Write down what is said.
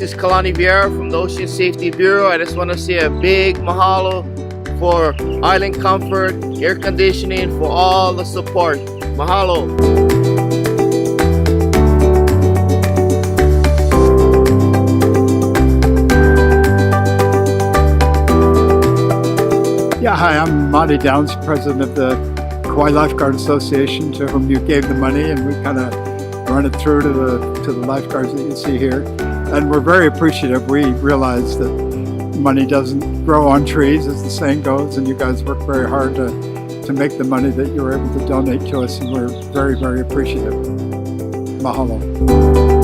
is Kalani Vieira from the Ocean Safety Bureau. I just want to say a big mahalo for Island Comfort, air conditioning, for all the support. Mahalo. Yeah, hi, I'm Monty Downs, president of the Kauai Lifeguard Association, to whom you gave the money, and we kind of run it through to the lifeguards that you see here. And we're very appreciative. We realize that money doesn't grow on trees, as the saying goes, and you guys work very hard to make the money that you were able to donate to us, and we're very, very appreciative. Mahalo.